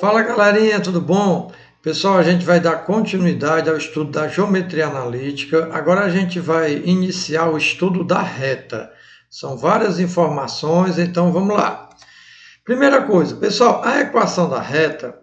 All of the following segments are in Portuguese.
Fala galerinha, tudo bom? Pessoal, a gente vai dar continuidade ao estudo da geometria analítica. Agora a gente vai iniciar o estudo da reta. São várias informações, então vamos lá. Primeira coisa, pessoal, a equação da reta,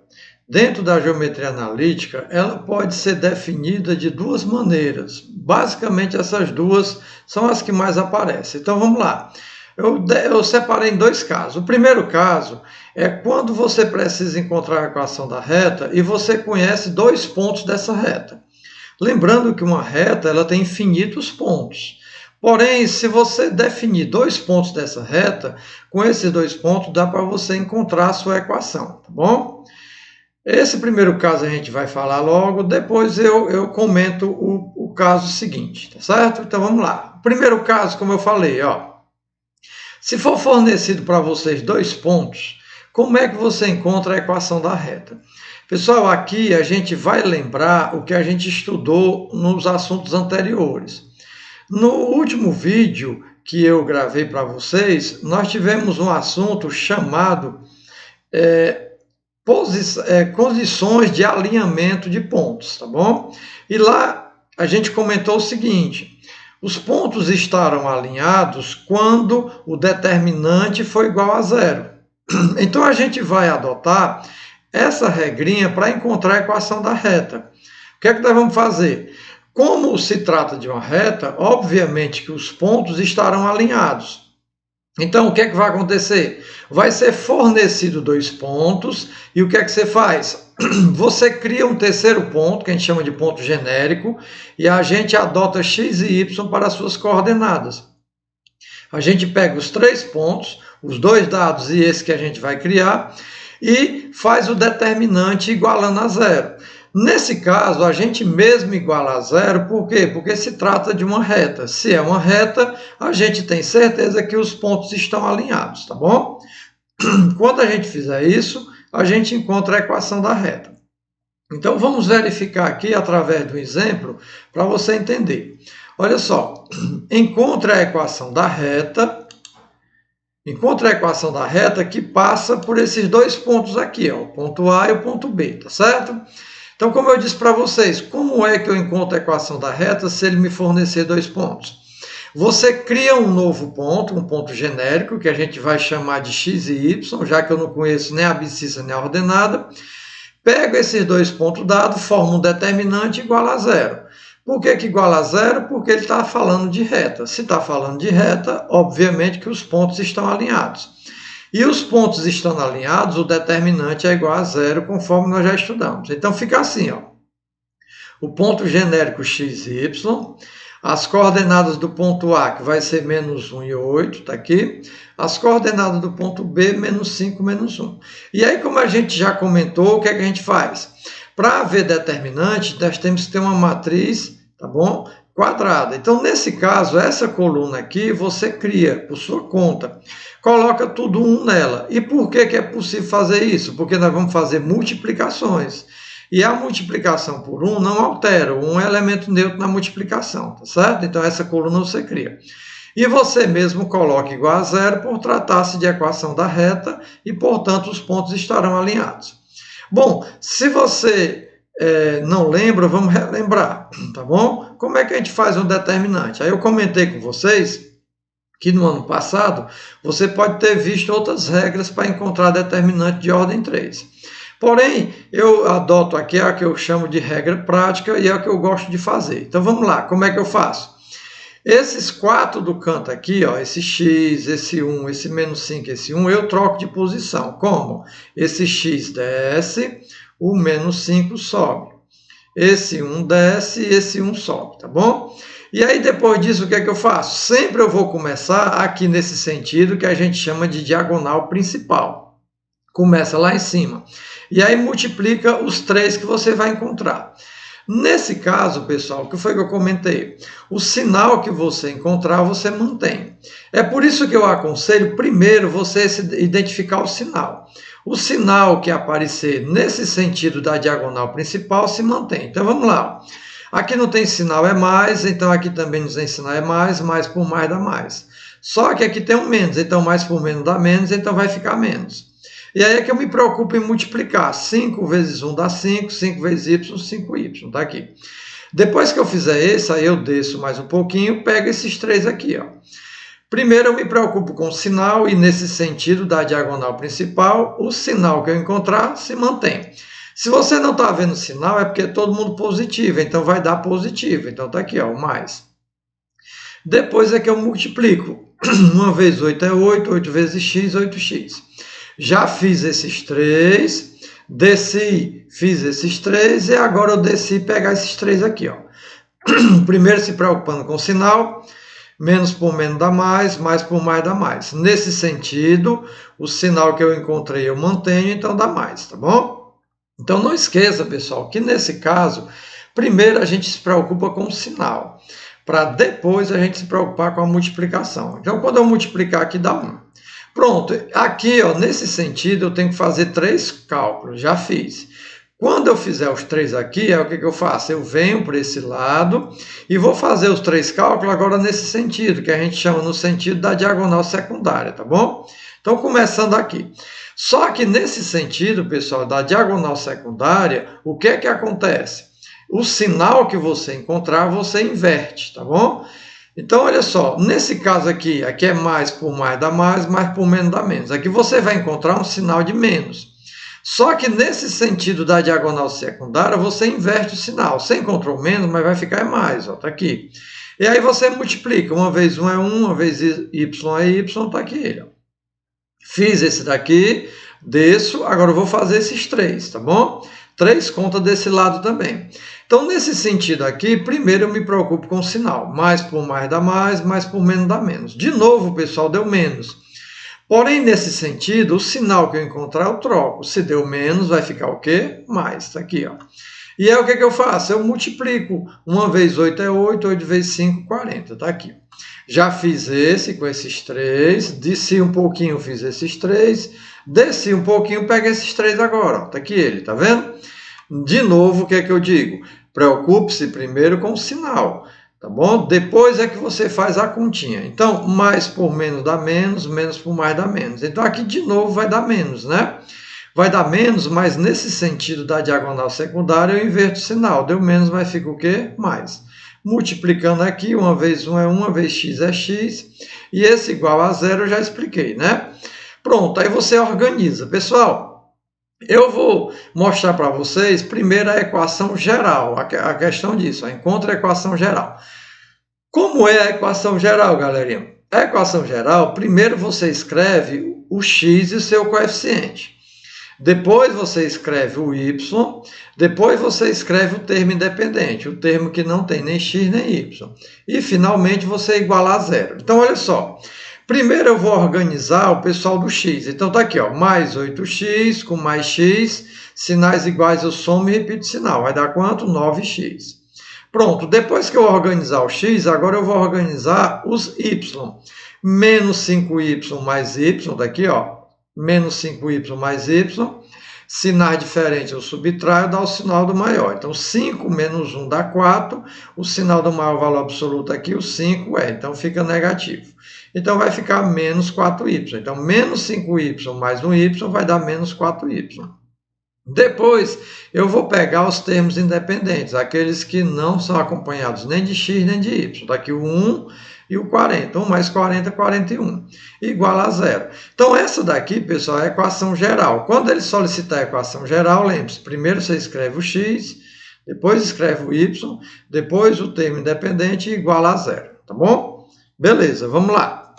dentro da geometria analítica, ela pode ser definida de duas maneiras. Basicamente, essas duas são as que mais aparecem. Então vamos lá. Eu separei em dois casos. O primeiro caso é quando você precisa encontrar a equação da reta e você conhece dois pontos dessa reta. Lembrando que uma reta ela tem infinitos pontos. Porém, se você definir dois pontos dessa reta, com esses dois pontos dá para você encontrar a sua equação, tá bom? Esse primeiro caso a gente vai falar logo, depois eu comento o caso seguinte, tá certo? Então vamos lá. O primeiro caso, como eu falei, ó. Se for fornecido para vocês dois pontos, como é que você encontra a equação da reta? Pessoal, aqui a gente vai lembrar o que a gente estudou nos assuntos anteriores. No último vídeo que eu gravei para vocês, nós tivemos um assunto chamado condições de alinhamento de pontos, tá bom? E lá a gente comentou o seguinte: os pontos estarão alinhados quando o determinante for igual a zero. Então a gente vai adotar essa regrinha para encontrar a equação da reta. O que é que nós vamos fazer? Como se trata de uma reta, obviamente que os pontos estarão alinhados. Então, o que é que vai acontecer? Vai ser fornecido dois pontos, e o que é que você faz? Você cria um terceiro ponto, que a gente chama de ponto genérico, e a gente adota x e y para as suas coordenadas. A gente pega os três pontos, os dois dados e esse que a gente vai criar, e faz o determinante igualando a zero. Nesse caso, a gente mesmo iguala a zero, por quê? Porque se trata de uma reta. Se é uma reta, a gente tem certeza que os pontos estão alinhados, tá bom? Quando a gente fizer isso, a gente encontra a equação da reta. Então, vamos verificar aqui através do exemplo para você entender. Olha só, encontre a equação da reta. Encontre a equação da reta que passa por esses dois pontos aqui, ó, o ponto A e o ponto B, tá certo? Então, como eu disse para vocês, como é que eu encontro a equação da reta se ele me fornecer dois pontos? Você cria um novo ponto, um ponto genérico, que a gente vai chamar de x e y, já que eu não conheço nem a abscissa nem a ordenada. Pego esses dois pontos dados, formo um determinante igual a zero. Por que igual a zero? Porque ele está falando de reta. Se está falando de reta, obviamente que os pontos estão alinhados. E os pontos estando alinhados, o determinante é igual a zero, conforme nós já estudamos. Então, fica assim, ó. O ponto genérico x e y, as coordenadas do ponto A, que vai ser menos 1 e 8, está aqui. As coordenadas do ponto B, menos 5, menos 1. E aí, como a gente já comentou, o que é que a gente faz? Para haver determinante, nós temos que ter uma matriz, tá bom? Quadrada. Então, nesse caso, essa coluna aqui, você cria por sua conta. Coloca tudo 1 nela. E por que é possível fazer isso? Porque nós vamos fazer multiplicações. E a multiplicação por 1 não altera. 1 é elemento neutro na multiplicação, tá certo? Então, essa coluna você cria. E você mesmo coloca igual a zero por tratar-se de equação da reta e, portanto, os pontos estarão alinhados. Bom, se você não lembra, vamos relembrar, tá bom? Como é que a gente faz um determinante? Aí eu comentei com vocês que no ano passado você pode ter visto outras regras para encontrar determinante de ordem 3. Porém, eu adoto aqui a que eu chamo de regra prática e é a que eu gosto de fazer. Então vamos lá, como é que eu faço? Esses 4 do canto aqui, ó, esse x, esse 1, esse menos 5, esse 1, eu troco de posição. Como? Esse x desce, o menos 5 sobe. Esse 1 desce e esse 1 sobe, tá bom? E aí, depois disso, o que é que eu faço? Sempre eu vou começar aqui nesse sentido que a gente chama de diagonal principal. Começa lá em cima. E aí, multiplica os 3 que você vai encontrar. Nesse caso, pessoal, o que foi que eu comentei? O sinal que você encontrar, você mantém. É por isso que eu aconselho, primeiro, você identificar o sinal. O sinal que aparecer nesse sentido da diagonal principal se mantém. Então, vamos lá. Aqui não tem sinal é mais, então aqui também não tem sinal é mais por mais dá mais. Só que aqui tem um menos, então mais por menos dá menos, então vai ficar menos. E aí é que eu me preocupo em multiplicar. 5 vezes 1 dá 5, 5 vezes y, 5y, tá aqui. Depois que eu fizer esse, aí eu desço mais um pouquinho, pego esses três aqui, ó. Primeiro eu me preocupo com o sinal e nesse sentido da diagonal principal, o sinal que eu encontrar se mantém. Se você não está vendo sinal, é porque é todo mundo positivo, então vai dar positivo. Então está aqui, ó, o mais. Depois é que eu multiplico. 1 vezes 8 é 8, 8 vezes x, 8x. Já fiz esses três, desci, fiz esses três, e agora eu desci pegar esses três aqui, ó. Primeiro se preocupando com o sinal, menos por menos dá mais por mais dá mais. Nesse sentido, o sinal que eu encontrei eu mantenho, então dá mais, tá bom? Então não esqueça, pessoal, que nesse caso, primeiro a gente se preocupa com o sinal, para depois a gente se preocupar com a multiplicação. Então, quando eu multiplicar aqui, dá 1. Pronto, aqui, ó, nesse sentido, eu tenho que fazer 3 cálculos, já fiz. Quando eu fizer os 3 aqui, é o que eu faço? Eu venho para esse lado e vou fazer os 3 cálculos agora nesse sentido, que a gente chama no sentido da diagonal secundária, tá bom? Então, começando aqui. Só que nesse sentido, pessoal, da diagonal secundária, o que é que acontece? O sinal que você encontrar, você inverte, tá bom? Então, olha só, nesse caso aqui é mais por mais dá mais por menos dá menos. Aqui você vai encontrar um sinal de menos. Só que nesse sentido da diagonal secundária, você inverte o sinal. Você encontrou menos, mas vai ficar mais, ó, tá aqui. E aí você multiplica. 1 vezes 1 é 1, 1 vezes y é y, tá aqui ele, ó. Fiz esse daqui, desço, agora eu vou fazer esses 3, tá bom? 3 conta desse lado também. Então, nesse sentido aqui, primeiro eu me preocupo com o sinal. Mais por mais dá mais por menos dá menos. De novo, pessoal, deu menos. Porém, nesse sentido, o sinal que eu encontrar, eu troco. Se deu menos, vai ficar o quê? Mais. Está aqui, ó. E aí, o que eu faço? Eu multiplico. 1 vezes 8 é 8, 8 vezes 5, 40. Está aqui. Já fiz esse com esses 3. Desci um pouquinho, fiz esses 3. Desci um pouquinho, pega esses 3 agora. Está aqui ele, tá vendo? De novo, o que eu digo? Preocupe-se primeiro com o sinal. Tá bom? Depois é que você faz a continha. Então, mais por menos dá menos por mais dá menos. Então, aqui de novo vai dar menos, né? Vai dar menos, mas nesse sentido da diagonal secundária, eu inverto o sinal. Deu menos, mas fica o quê? Mais. Multiplicando aqui, 1 vezes 1 é 1, 1 vezes x é x. E esse igual a zero eu já expliquei, né? Pronto, aí você organiza. Pessoal, eu vou mostrar para vocês primeiro a equação geral, a questão disso, encontra a equação geral. Como é a equação geral, galerinha? A equação geral, primeiro você escreve o x e o seu coeficiente. Depois você escreve o y, depois você escreve o termo independente, o termo que não tem nem x nem y. E finalmente você iguala a zero. Então, olha só. Primeiro eu vou organizar o pessoal do x. Então tá aqui, ó, mais 8x com mais x, sinais iguais eu somo e repito o sinal. Vai dar quanto? 9x. Pronto, depois que eu organizar o x, agora eu vou organizar os y. Menos 5y mais y, daqui, ó, menos 5y mais y. Sinais diferentes eu subtraio, dá o sinal do maior. Então, 5 menos 1 dá 4. O sinal do maior valor absoluto aqui, o 5 é. Então, fica negativo. Então, vai ficar menos 4y. Então, menos 5y mais 1y vai dar menos 4y. Depois, eu vou pegar os termos independentes, aqueles que não são acompanhados nem de x nem de y. Daqui o 1 e o 40. 1 mais 40, 41. Igual a zero. Então, essa daqui, pessoal, é a equação geral. Quando ele solicitar a equação geral, lembre-se, primeiro você escreve o x, depois escreve o y, depois o termo independente igual a zero. Tá bom? Beleza, vamos lá.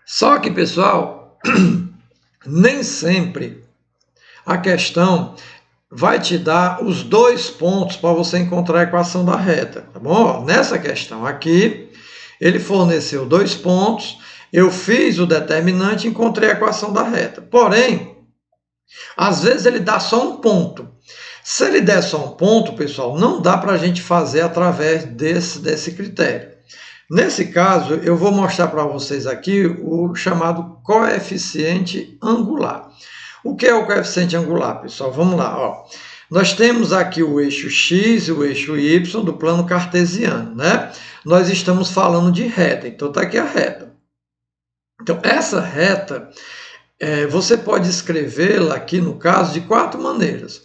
Só que, pessoal, nem sempre a questão vai te dar os 2 pontos para você encontrar a equação da reta, tá bom? Nessa questão aqui, ele forneceu 2 pontos, eu fiz o determinante e encontrei a equação da reta. Porém, às vezes ele dá só um ponto. Se ele der só um ponto, pessoal, não dá para a gente fazer através desse critério. Nesse caso, eu vou mostrar para vocês aqui o chamado coeficiente angular. O que é o coeficiente angular, pessoal? Vamos lá, ó. Nós temos aqui o eixo x e o eixo y do plano cartesiano, né? Nós estamos falando de reta, então está aqui a reta. Então, essa reta, você pode escrevê-la aqui, no caso, de 4 maneiras.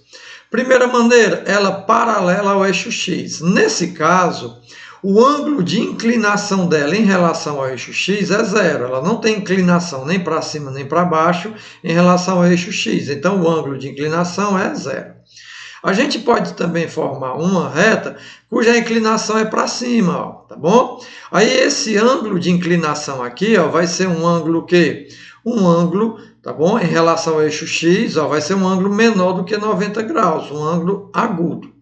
Primeira maneira, ela paralela ao eixo X. Nesse caso, o ângulo de inclinação dela em relação ao eixo X é zero. Ela não tem inclinação nem para cima nem para baixo em relação ao eixo X. Então, o ângulo de inclinação é zero. A gente pode também formar uma reta cuja inclinação é para cima, ó, tá bom? Aí esse ângulo de inclinação aqui, ó, vai ser um ângulo que um ângulo, tá bom? Em relação ao eixo X, ó, vai ser um ângulo menor do que 90 graus, um ângulo agudo.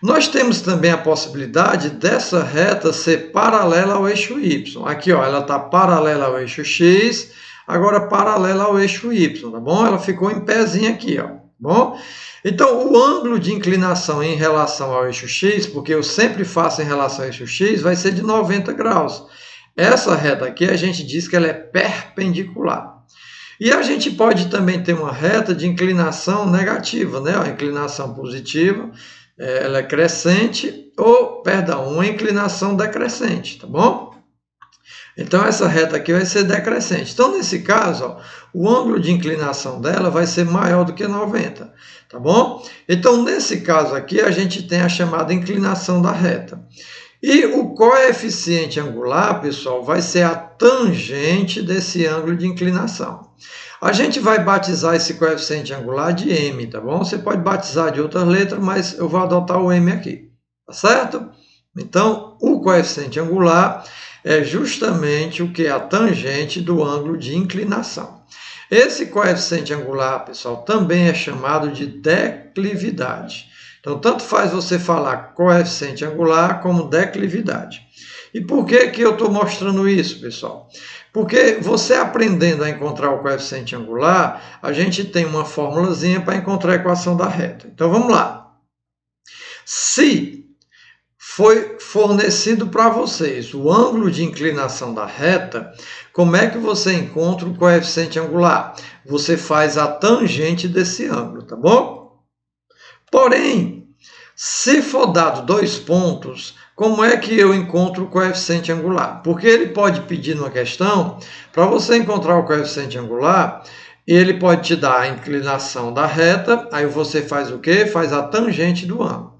Nós temos também a possibilidade dessa reta ser paralela ao eixo Y. Aqui, ó, ela está paralela ao eixo X, agora paralela ao eixo Y, tá bom? Ela ficou em pezinho aqui, ó, tá bom? Então, o ângulo de inclinação em relação ao eixo X, porque eu sempre faço em relação ao eixo X, vai ser de 90 graus. Essa reta aqui, a gente diz que ela é perpendicular. E a gente pode também ter uma reta de inclinação negativa, né? A inclinação positiva, ela é crescente, ou, perdão, uma inclinação decrescente, tá bom? Então, essa reta aqui vai ser decrescente. Então, nesse caso, ó, o ângulo de inclinação dela vai ser maior do que 90, tá bom? Então, nesse caso aqui, a gente tem a chamada inclinação da reta. E o coeficiente angular, pessoal, vai ser a tangente desse ângulo de inclinação. A gente vai batizar esse coeficiente angular de m, tá bom? Você pode batizar de outras letras, mas eu vou adotar o m aqui, tá certo? Então, o coeficiente angular é justamente o que é a tangente do ângulo de inclinação. Esse coeficiente angular, pessoal, também é chamado de declividade. Então, tanto faz você falar coeficiente angular como declividade. E por que eu estou mostrando isso, pessoal? Porque você aprendendo a encontrar o coeficiente angular, a gente tem uma formulazinha para encontrar a equação da reta. Então, vamos lá. Se foi fornecido para vocês o ângulo de inclinação da reta, como é que você encontra o coeficiente angular? Você faz a tangente desse ângulo, tá bom? Porém, se for dado 2 pontos, como é que eu encontro o coeficiente angular? Porque ele pode pedir numa questão, para você encontrar o coeficiente angular, ele pode te dar a inclinação da reta, aí você faz o quê? Faz a tangente do ângulo.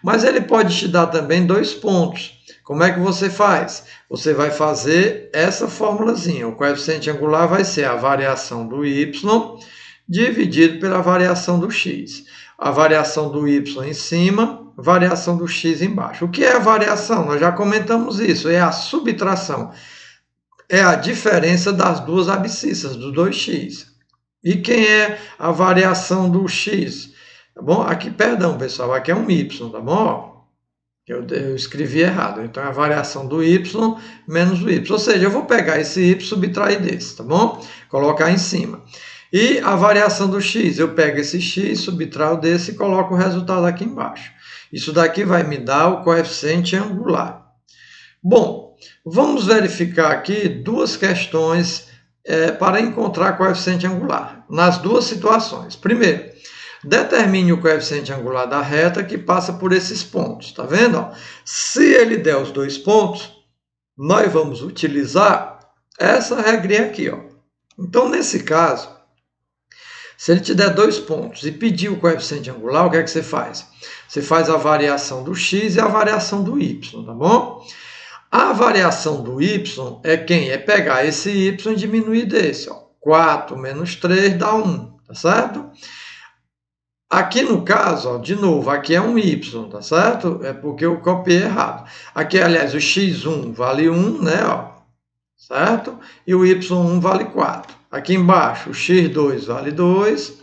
Mas ele pode te dar também 2 pontos. Como é que você faz? Você vai fazer essa formulazinha. O coeficiente angular vai ser a variação do y dividido pela variação do x. A variação do y em cima, variação do x embaixo. O que é a variação? Nós já comentamos isso. É a subtração. É a diferença das duas abscissas, do 2x. E quem é a variação do x? Tá bom? Aqui, perdão, pessoal, aqui é um y, tá bom? Eu escrevi errado. Então, é a variação do y menos o y. Ou seja, eu vou pegar esse y e subtrair desse, tá bom? Colocar em cima. E a variação do x, eu pego esse x, subtraio desse e coloco o resultado aqui embaixo. Isso daqui vai me dar o coeficiente angular. Bom, vamos verificar aqui 2 questões para encontrar coeficiente angular, nas 2 situações. Primeiro, determine o coeficiente angular da reta que passa por esses pontos, tá vendo? Se ele der os 2 pontos, nós vamos utilizar essa regrinha aqui, ó. Então, nesse caso, se ele te der 2 pontos e pedir o coeficiente angular, o que é que você faz? Você faz a variação do x e a variação do y, tá bom? A variação do y é quem? É pegar esse y e diminuir desse, ó. 4 menos 3 dá 1, tá certo? Aqui no caso, ó, de novo, aqui é um y, tá certo? É porque eu copiei errado. Aqui, aliás, o x1 vale 1, né? Ó, certo? E o y1 vale 4. Aqui embaixo, o x2 vale 2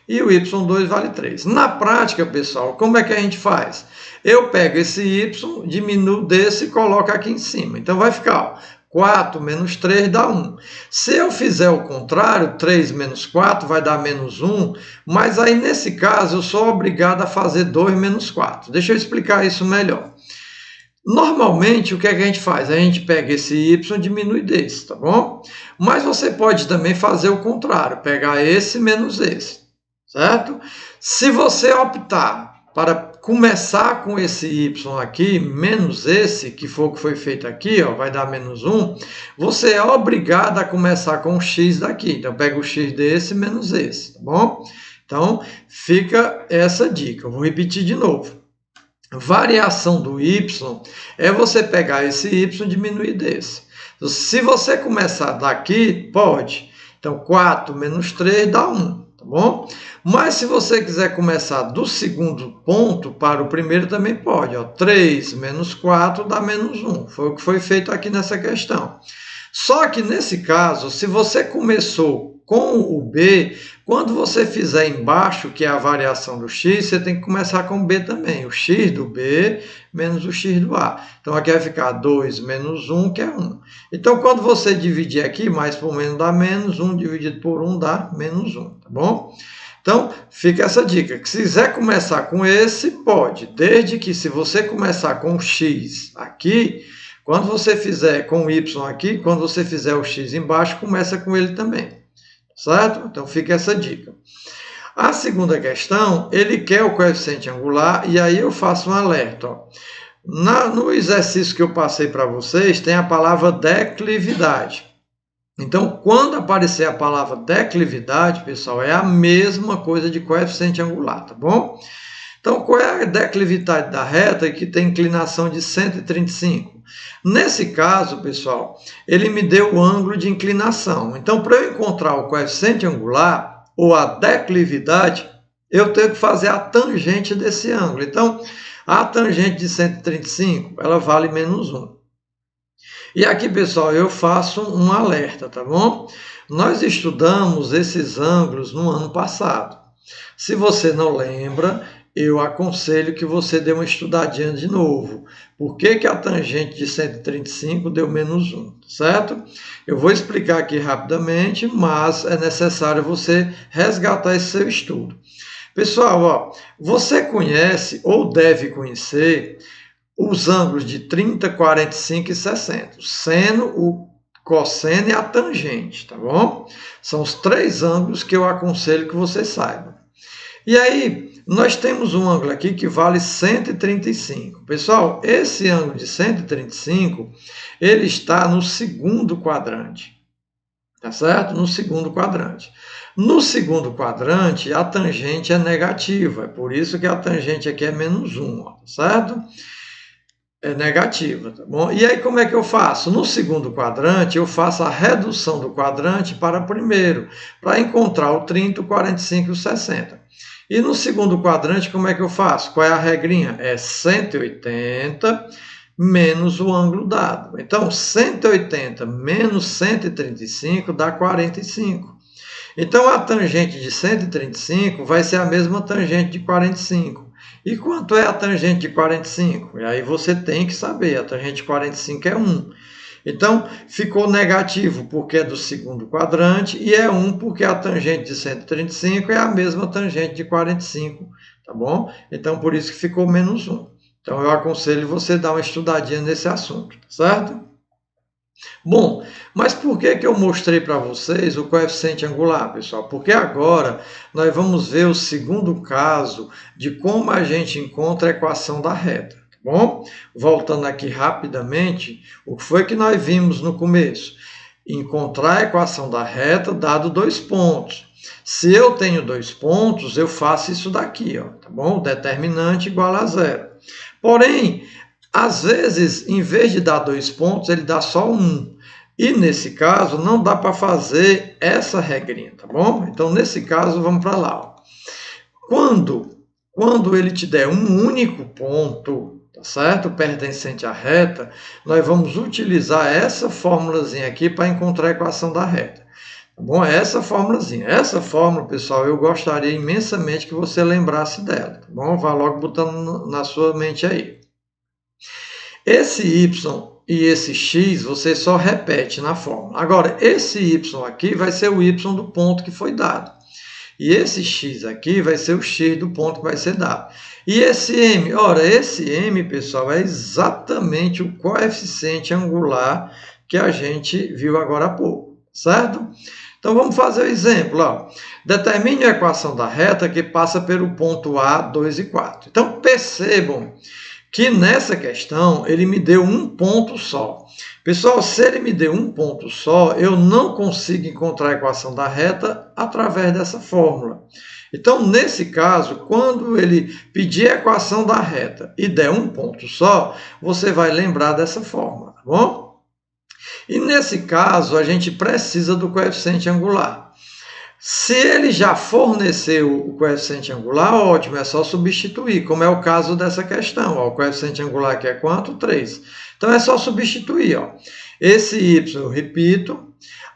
e o y2 vale 3. Na prática, pessoal, como é que a gente faz? Eu pego esse y, diminuo desse e coloco aqui em cima. Então, vai ficar, ó, 4 menos 3 dá 1. Se eu fizer o contrário, 3 menos 4 vai dar menos 1, mas aí nesse caso eu sou obrigado a fazer 2 menos 4. Deixa eu explicar isso melhor. Normalmente, o que é que a gente faz? A gente pega esse y e diminui desse, tá bom? Mas você pode também fazer o contrário, pegar esse menos esse, certo? Se você optar para começar com esse y aqui, menos esse, que foi o que foi feito aqui, ó, vai dar menos 1, você é obrigado a começar com o x daqui. Então, pega o x desse menos esse, tá bom? Então, fica essa dica. Eu vou repetir de novo. Variação do y é você pegar esse y e diminuir desse. Então, se você começar daqui, pode. Então, 4 menos 3 dá 1, tá bom? Mas se você quiser começar do segundo ponto para o primeiro, também pode. Ó. 3 menos 4 dá menos 1. Foi o que foi feito aqui nessa questão. Só que nesse caso, se você começou com o b, quando você fizer embaixo, que é a variação do x, você tem que começar com b também. O x do b menos o x do a. Então, aqui vai ficar 2 menos 1, que é 1. Então, quando você dividir aqui, mais por menos dá menos, 1 dividido por 1 dá menos 1, tá bom? Então, fica essa dica, que se quiser começar com esse, pode, desde que se você começar com o x aqui, quando você fizer com o y aqui, quando você fizer o x embaixo, começa com ele também, certo? Então, fica essa dica. A segunda questão, ele quer o coeficiente angular, e aí eu faço um alerta. Ó. No exercício que eu passei para vocês, tem a palavra declividade. Então, quando aparecer a palavra declividade, pessoal, é a mesma coisa de coeficiente angular, tá bom? Então, qual é a declividade da reta que tem inclinação de 135? Nesse caso, pessoal, ele me deu o ângulo de inclinação. Então, para eu encontrar o coeficiente angular, ou a declividade, eu tenho que fazer a tangente desse ângulo. Então, a tangente de 135, ela vale menos 1. E aqui, pessoal, eu faço um alerta, tá bom? Nós estudamos esses ângulos no ano passado. Se você não lembra, eu aconselho que você dê uma estudadinha de novo. Por que a tangente de 135 deu menos 1, certo? Eu vou explicar aqui rapidamente, mas é necessário você resgatar esse seu estudo. Pessoal, ó, você conhece ou deve conhecer os ângulos de 30, 45 e 60. O seno, o cosseno e a tangente, tá bom? São os 3 ângulos que eu aconselho que você saiba. E aí, nós temos um ângulo aqui que vale 135. Pessoal, esse ângulo de 135, ele está no segundo quadrante. Tá certo? No segundo quadrante. No segundo quadrante, a tangente é negativa. É por isso que a tangente aqui é menos 1, ó, tá certo? É negativa, tá bom? E aí como é que eu faço? No segundo quadrante, eu faço a redução do quadrante para o primeiro, para encontrar o 30, o 45 e o 60. E no segundo quadrante, como é que eu faço? Qual é a regrinha? É 180 menos o ângulo dado. Então, 180 menos 135 dá 45. Então, a tangente de 135 vai ser a mesma tangente de 45. E quanto é a tangente de 45? E aí você tem que saber, a tangente de 45 é 1. Então, ficou negativo porque é do segundo quadrante e é 1 porque a tangente de 135 é a mesma tangente de 45, tá bom? Então, por isso que ficou menos 1. Então, eu aconselho você dar uma estudadinha nesse assunto, certo? Bom, mas por que eu mostrei para vocês o coeficiente angular, pessoal? Porque agora nós vamos ver o segundo caso de como a gente encontra a equação da reta, tá bom? Voltando aqui rapidamente, o que foi que nós vimos no começo? Encontrar a equação da reta dado 2 pontos. Se eu tenho 2 pontos, eu faço isso daqui, ó, tá bom? O determinante igual a 0. Porém, às vezes, em vez de dar 2 pontos, ele dá só 1. E, nesse caso, não dá para fazer essa regrinha, tá bom? Então, nesse caso, vamos para lá. Ó. Quando ele te der um único ponto, tá certo? Pertencente à reta, nós vamos utilizar essa formulazinha aqui para encontrar a equação da reta. Tá bom? Essa formulazinha. Essa fórmula, pessoal, eu gostaria imensamente que você lembrasse dela, tá bom? Vá logo botando na sua mente aí. Esse y e esse x você só repete na fórmula. Agora, esse y aqui vai ser o y do ponto que foi dado. E esse x aqui vai ser o x do ponto que vai ser dado. E esse m? Ora, esse m, pessoal, é exatamente o coeficiente angular que a gente viu agora há pouco, certo? Então vamos fazer o exemplo. Ó. Determine a equação da reta que passa pelo ponto A, 2 e 4. Então percebam que nessa questão ele me deu um ponto só. Pessoal, se ele me deu um ponto só, eu não consigo encontrar a equação da reta através dessa fórmula. Então, nesse caso, quando ele pedir a equação da reta e der um ponto só, você vai lembrar dessa fórmula, tá bom? E nesse caso, a gente precisa do coeficiente angular. Se ele já forneceu o coeficiente angular, ótimo, é só substituir, como é o caso dessa questão. Ó, o coeficiente angular aqui é quanto? 3. Então, é só substituir. Ó. Esse y eu repito,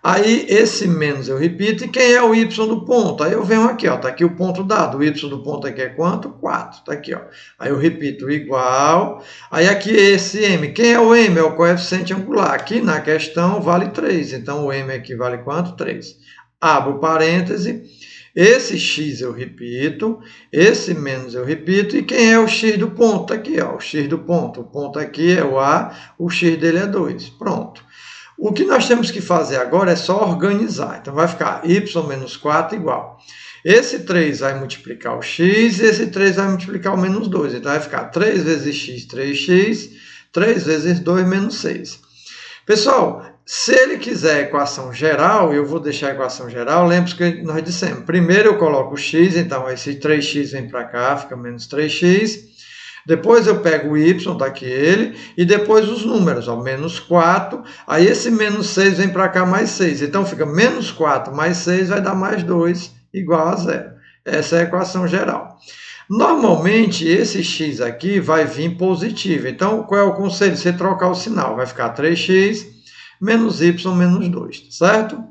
aí esse menos eu repito, e quem é o y do ponto? Aí eu venho aqui, ó, tá aqui o ponto dado, o y do ponto aqui é quanto? 4, tá aqui, ó. Aí eu repito igual, aí aqui esse m, quem é o m? É o coeficiente angular, aqui na questão vale 3, então o m aqui vale quanto? 3. Abro parêntese, esse x eu repito, esse menos eu repito, e quem é o x do ponto? Tá aqui, ó, o x do ponto. O ponto aqui é o A, o x dele é 2. Pronto. O que nós temos que fazer agora é só organizar. Então, vai ficar y menos 4 igual. Esse 3 vai multiplicar o x, e esse 3 vai multiplicar o menos 2. Então, vai ficar 3 vezes x, 3x, 3 vezes 2, menos 6. Pessoal, se ele quiser a equação geral, eu vou deixar a equação geral, lembre-se que nós dissemos. Primeiro eu coloco o x, então esse 3x vem para cá, fica menos 3x. Depois eu pego o y, está aqui ele, e depois os números, ó, menos 4. Aí esse menos 6 vem para cá, mais 6. Então fica menos 4 mais 6 vai dar mais 2, igual a 0. Essa é a equação geral. Normalmente, esse x aqui vai vir positivo. Então, qual é o conselho? Você trocar o sinal. Vai ficar 3x menos y menos 2, tá certo?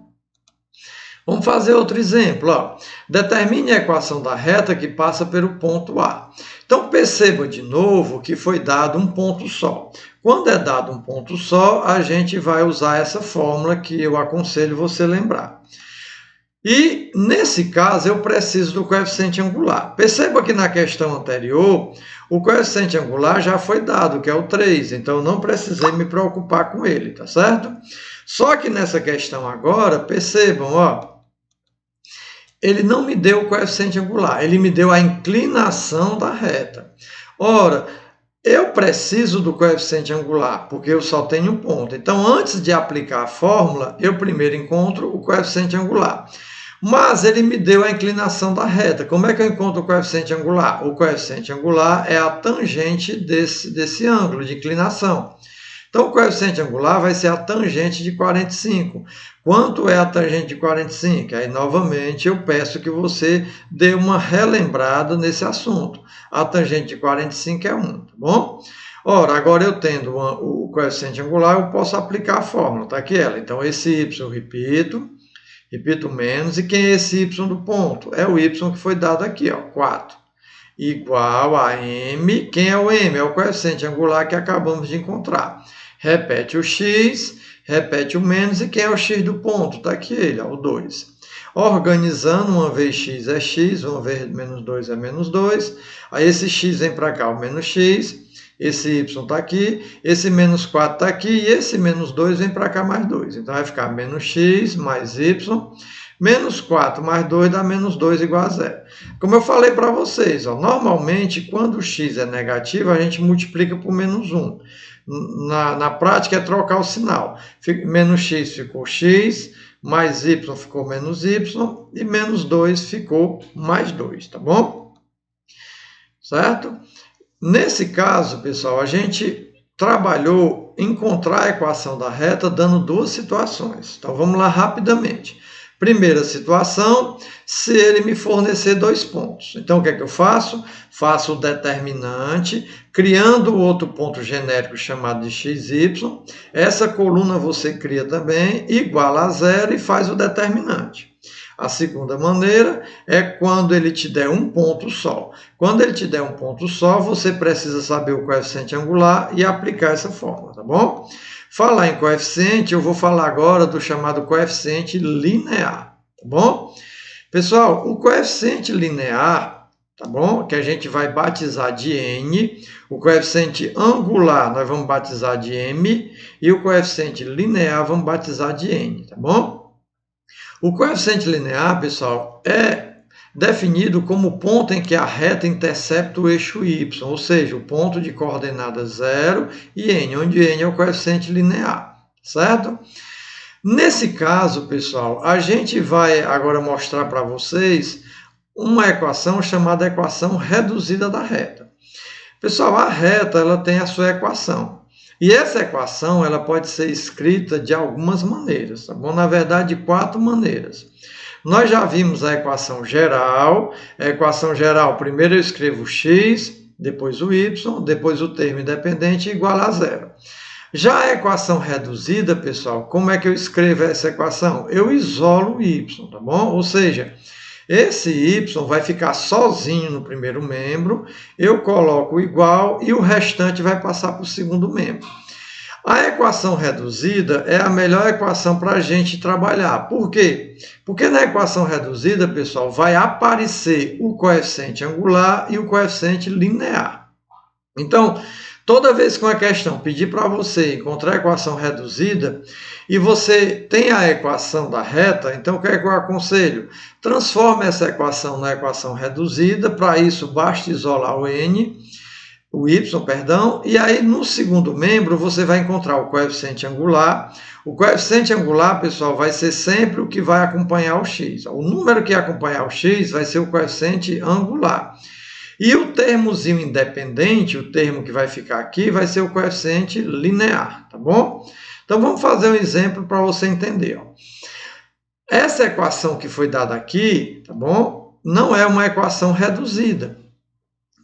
Vamos fazer outro exemplo. Ó. Determine a equação da reta que passa pelo ponto A. Então, perceba de novo que foi dado um ponto só. Quando é dado um ponto só, a gente vai usar essa fórmula que eu aconselho você lembrar. E, nesse caso, eu preciso do coeficiente angular. Perceba que na questão anterior, o coeficiente angular já foi dado, que é o 3. Então, eu não precisei me preocupar com ele, tá certo? Só que nessa questão agora, percebam, ó, ele não me deu o coeficiente angular, ele me deu a inclinação da reta. Ora, eu preciso do coeficiente angular, porque eu só tenho um ponto. Então, antes de aplicar a fórmula, eu primeiro encontro o coeficiente angular. Mas ele me deu a inclinação da reta. Como é que eu encontro o coeficiente angular? O coeficiente angular é a tangente desse ângulo de inclinação. Então, o coeficiente angular vai ser a tangente de 45. Quanto é a tangente de 45? Aí, novamente, eu peço que você dê uma relembrada nesse assunto. A tangente de 45 é 1, tá bom? Ora, agora eu tendo o coeficiente angular, eu posso aplicar a fórmula, tá aqui ela. Então, esse y eu repito menos, e quem é esse y do ponto? É o y que foi dado aqui, ó, 4. Igual a m, quem é o m? É o coeficiente angular que acabamos de encontrar. Repete o x, repete o menos, e quem é o x do ponto? Está aqui ele, ó, o 2. Organizando, uma vez x é x, uma vez menos 2 é menos 2. Aí esse x vem para cá, o menos x. Esse y está aqui, esse menos 4 está aqui, e esse menos 2 vem para cá mais 2. Então, vai ficar menos x mais y, menos 4 mais 2 dá menos 2 igual a 0. Como eu falei para vocês, ó, normalmente, quando o x é negativo, a gente multiplica por menos 1. Na prática, é trocar o sinal. Menos x ficou x, mais y ficou menos y, e menos 2 ficou mais 2, tá bom? Certo? Nesse caso, pessoal, a gente trabalhou encontrar a equação da reta dando duas situações. Então, vamos lá rapidamente. Primeira situação, se ele me fornecer 2 pontos. Então, o que é que eu faço? Faço o determinante, criando outro ponto genérico chamado de xy. Essa coluna você cria também, igual a 0, e faz o determinante. A segunda maneira é quando ele te der um ponto só. Quando ele te der um ponto só, você precisa saber o coeficiente angular e aplicar essa fórmula, tá bom? Falar em coeficiente, eu vou falar agora do chamado coeficiente linear, tá bom? Pessoal, o coeficiente linear, tá bom? Que a gente vai batizar de n, o coeficiente angular nós vamos batizar de m, e o coeficiente linear vamos batizar de n, tá bom? O coeficiente linear, pessoal, é definido como o ponto em que a reta intercepta o eixo y, ou seja, o ponto de coordenada 0 e n, onde n é o coeficiente linear, certo? Nesse caso, pessoal, a gente vai agora mostrar para vocês uma equação chamada equação reduzida da reta. Pessoal, a reta ela tem a sua equação. E essa equação ela pode ser escrita de algumas maneiras, tá bom? Na verdade, de 4 maneiras. Nós já vimos a equação geral. A equação geral, primeiro eu escrevo x, depois o y, depois o termo independente igual a 0. Já a equação reduzida, pessoal, como é que eu escrevo essa equação? Eu isolo o y, tá bom? Ou seja, esse y vai ficar sozinho no primeiro membro, eu coloco igual e o restante vai passar para o segundo membro. A equação reduzida é a melhor equação para a gente trabalhar. Por quê? Porque na equação reduzida, pessoal, vai aparecer o coeficiente angular e o coeficiente linear. Então, toda vez que uma questão pedir para você encontrar a equação reduzida e você tem a equação da reta, então o que é que eu aconselho? Transforme essa equação na equação reduzida, para isso basta isolar o y, e aí no segundo membro você vai encontrar o coeficiente angular. O coeficiente angular, pessoal, vai ser sempre o que vai acompanhar o x. O número que acompanhar o x vai ser o coeficiente angular. E o termozinho independente, o termo que vai ficar aqui, vai ser o coeficiente linear, tá bom? Então, vamos fazer um exemplo para você entender. Ó. Essa equação que foi dada aqui, tá bom? Não é uma equação reduzida.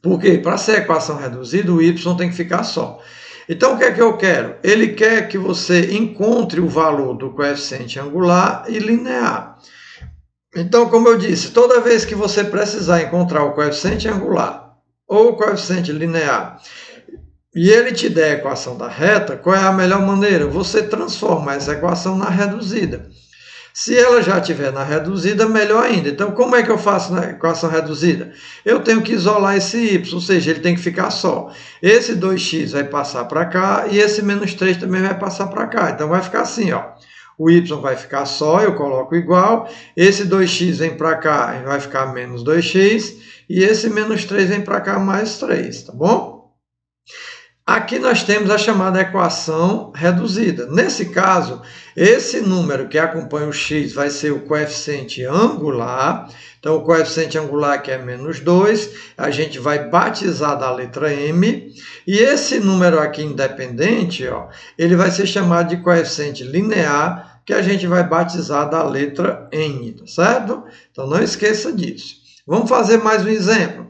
Por quê? Para ser equação reduzida, o y tem que ficar só. Então, o que é que eu quero? Ele quer que você encontre o valor do coeficiente angular e linear. Então, como eu disse, toda vez que você precisar encontrar o coeficiente angular ou o coeficiente linear e ele te der a equação da reta, qual é a melhor maneira? Você transforma essa equação na reduzida. Se ela já estiver na reduzida, melhor ainda. Então, como é que eu faço na equação reduzida? Eu tenho que isolar esse y, ou seja, ele tem que ficar só. Esse 2x vai passar para cá e esse menos 3 também vai passar para cá. Então, vai ficar assim, ó. O y vai ficar só, eu coloco igual. Esse 2x vem para cá, vai ficar menos 2x. E esse menos 3 vem para cá, mais 3, tá bom? Aqui nós temos a chamada equação reduzida. Nesse caso, esse número que acompanha o x vai ser o coeficiente angular. Então, o coeficiente angular que é menos 2, a gente vai batizar da letra m. E esse número aqui independente, ó, ele vai ser chamado de coeficiente linear, que a gente vai batizar da letra n, tá certo? Então, não esqueça disso. Vamos fazer mais um exemplo.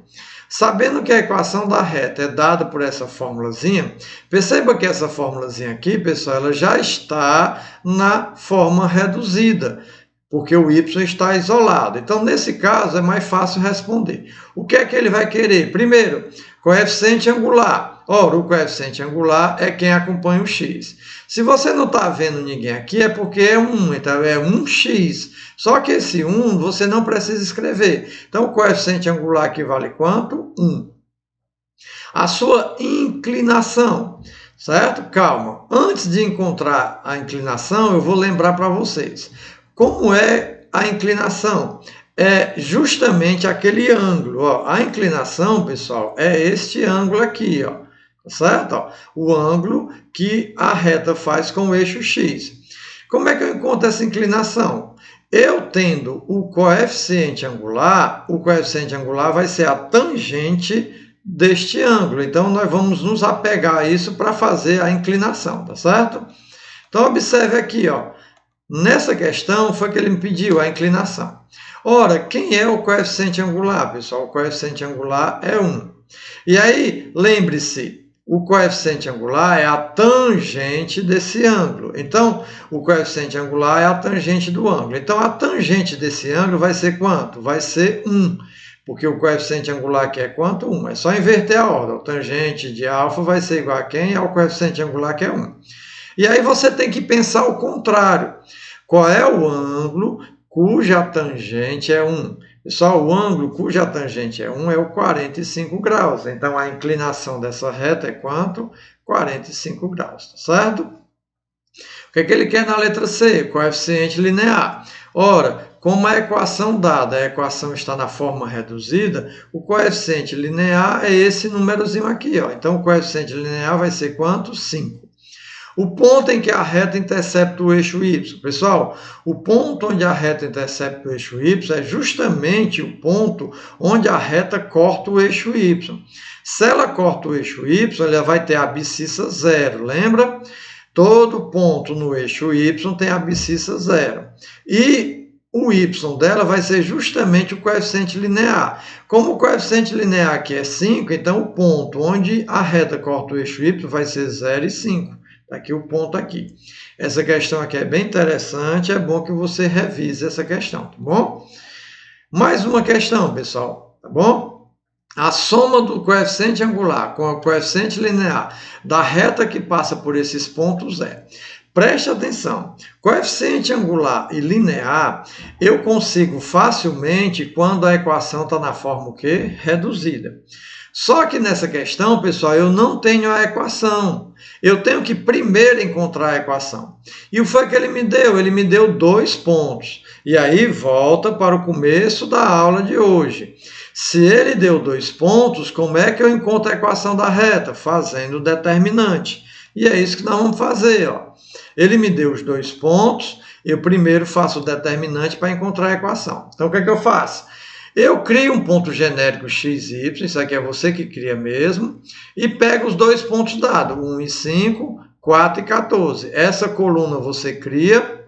Sabendo que a equação da reta é dada por essa formulazinha, perceba que essa formulazinha aqui, pessoal, ela já está na forma reduzida, porque o y está isolado. Então, nesse caso, é mais fácil responder. O que é que ele vai querer? Primeiro, coeficiente angular. Ora, o coeficiente angular é quem acompanha o x. Se você não está vendo ninguém aqui, é porque é 1, então é 1x. Só que esse 1 você não precisa escrever. Então, o coeficiente angular aqui vale quanto? 1. A sua inclinação, certo? Calma. Antes de encontrar a inclinação, eu vou lembrar para vocês. Como é a inclinação? É justamente aquele ângulo. Ó. A inclinação, pessoal, é este ângulo aqui, ó. Certo? Ó. O ângulo que a reta faz com o eixo x. Como é que eu encontro essa inclinação? Eu tendo o coeficiente angular vai ser a tangente deste ângulo. Então, nós vamos nos apegar a isso para fazer a inclinação, tá certo? Então, observe aqui, ó. Nessa questão foi que ele me pediu a inclinação. Ora, quem é o coeficiente angular, pessoal? O coeficiente angular é 1. E aí, lembre-se, o coeficiente angular é a tangente desse ângulo. Então, o coeficiente angular é a tangente do ângulo. Então, a tangente desse ângulo vai ser quanto? Vai ser 1. Porque o coeficiente angular aqui é quanto? 1. É só inverter a ordem. O tangente de alfa vai ser igual a quem? Ao coeficiente angular que é 1. E aí você tem que pensar o contrário. Qual é o ângulo cuja tangente é 1? Pessoal, o ângulo cuja tangente é 1 é o 45 graus. Então, a inclinação dessa reta é quanto? 45 graus, tá certo? O que é que ele quer na letra C? Coeficiente linear. Ora, como a equação dada, a equação está na forma reduzida, o coeficiente linear é esse númerozinho aqui, ó. Então, o coeficiente linear vai ser quanto? 5. O ponto em que a reta intercepta o eixo y. Pessoal, o ponto onde a reta intercepta o eixo y é justamente o ponto onde a reta corta o eixo y. Se ela corta o eixo y, ela vai ter a abscissa 0, lembra? Todo ponto no eixo y tem a abscissa 0. E o y dela vai ser justamente o coeficiente linear. Como o coeficiente linear aqui é 5, então o ponto onde a reta corta o eixo y vai ser 0 e 5. Está aqui o ponto aqui. Essa questão aqui é bem interessante, é bom que você revise essa questão, tá bom? Mais uma questão, pessoal, tá bom? A soma do coeficiente angular com o coeficiente linear da reta que passa por esses pontos é... Preste atenção, coeficiente angular e linear eu consigo facilmente quando a equação está na forma o quê? Reduzida. Só que nessa questão, pessoal, eu não tenho a equação. Eu tenho que primeiro encontrar a equação. E o que foi que ele me deu? Ele me deu 2 pontos. E aí volta para o começo da aula de hoje. Se ele deu 2 pontos, como é que eu encontro a equação da reta? Fazendo o determinante. E é isso que nós vamos fazer, ó. Ele me deu os 2 pontos, eu primeiro faço o determinante para encontrar a equação. Então, o que é que eu faço? Eu crio um ponto genérico x, y, isso aqui é você que cria mesmo, e pego os 2 pontos dados, 1 e 5, 4 e 14. Essa coluna você cria,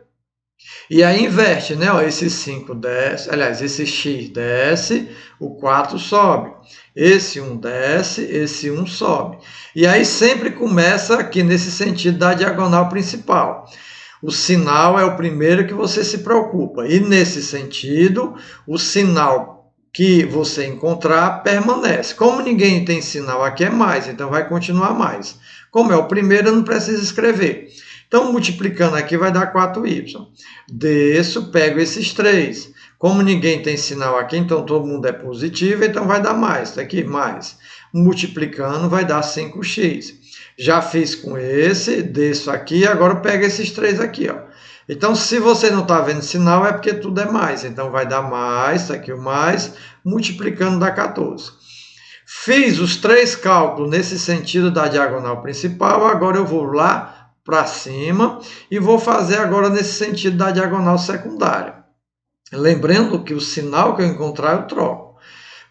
e aí inverte, né? Ó, esse 5 desce, aliás, esse x desce, o 4 sobe. Esse 1 desce, esse 1 sobe. E aí sempre começa aqui nesse sentido da diagonal principal. O sinal é o primeiro que você se preocupa. E nesse sentido, o sinal que você encontrar permanece. Como ninguém tem sinal aqui é mais, então vai continuar mais. Como é o primeiro, eu não preciso escrever. Então, multiplicando aqui vai dar 4y. Desço, pego esses 3. Como ninguém tem sinal aqui, então todo mundo é positivo, então vai dar mais. Está aqui, mais. Multiplicando vai dar 5x. Já fiz com esse, desço aqui, agora pego esses 3 aqui, ó. Então, se você não está vendo sinal, é porque tudo é mais. Então, vai dar mais, está aqui o mais, multiplicando dá 14. Fiz os 3 cálculos nesse sentido da diagonal principal, agora eu vou lá para cima e vou fazer agora nesse sentido da diagonal secundária. Lembrando que o sinal que eu encontrar, eu troco.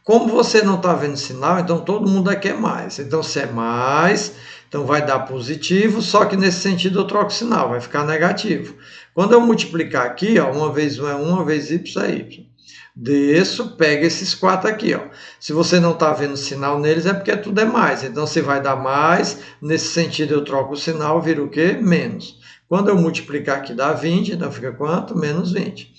Como você não está vendo sinal, então todo mundo aqui é mais. Então, se é mais, então vai dar positivo, só que nesse sentido eu troco o sinal, vai ficar negativo. Quando eu multiplicar aqui, ó, 1 vezes 1 é 1, 1 vezes y é y. Desço, pega esses 4 aqui, ó. Se você não está vendo sinal neles, é porque tudo é mais. Então, se vai dar mais, nesse sentido eu troco o sinal, vira o quê? Menos. Quando eu multiplicar aqui dá 20, então fica quanto? Menos 20.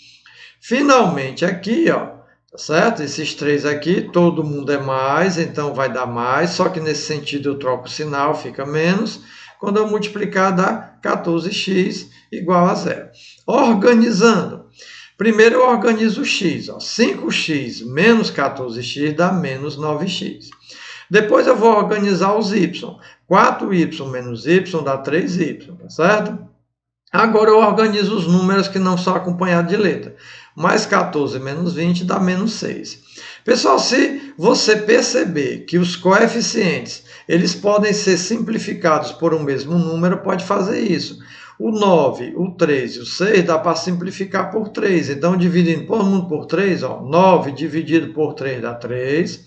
Finalmente aqui, ó, tá certo? Esses 3 aqui, todo mundo é mais, então vai dar mais, só que nesse sentido eu troco o sinal, fica menos. Quando eu multiplicar dá 14x igual a 0. Organizando. Primeiro eu organizo o x, ó. 5x menos 14x dá menos 9x. Depois eu vou organizar os y. 4y menos y dá 3y, tá certo? Agora eu organizo os números que não são acompanhados de letra. Mais 14 menos 20 dá menos 6. Pessoal, se você perceber que os coeficientes eles podem ser simplificados por um mesmo número, pode fazer isso. O 9, o 3 e o 6 dá para simplificar por 3. Então, dividindo todo mundo por 3, ó, 9 dividido por 3 dá 3.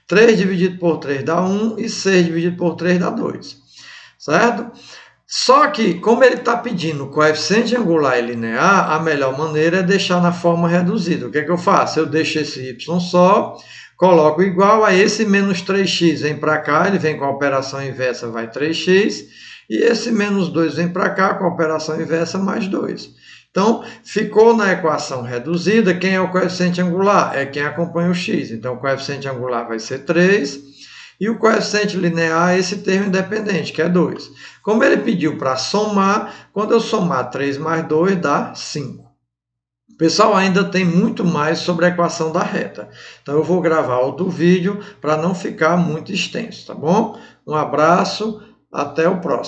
3 dividido por 3 dá 1 e 6 dividido por 3 dá 2. Certo? Só que, como ele está pedindo coeficiente angular e linear, a melhor maneira é deixar na forma reduzida. O que é que eu faço? Eu deixo esse y só, coloco igual a esse menos 3x, vem para cá, ele vem com a operação inversa, vai 3x, e esse menos 2 vem para cá, com a operação inversa, mais 2. Então, ficou na equação reduzida, quem é o coeficiente angular? É quem acompanha o x. Então, o coeficiente angular vai ser 3, e o coeficiente linear é esse termo independente, que é 2. Como ele pediu para somar, quando eu somar 3 mais 2 dá 5. Pessoal, ainda tem muito mais sobre a equação da reta. Então, eu vou gravar outro vídeo para não ficar muito extenso, tá bom? Um abraço, até o próximo.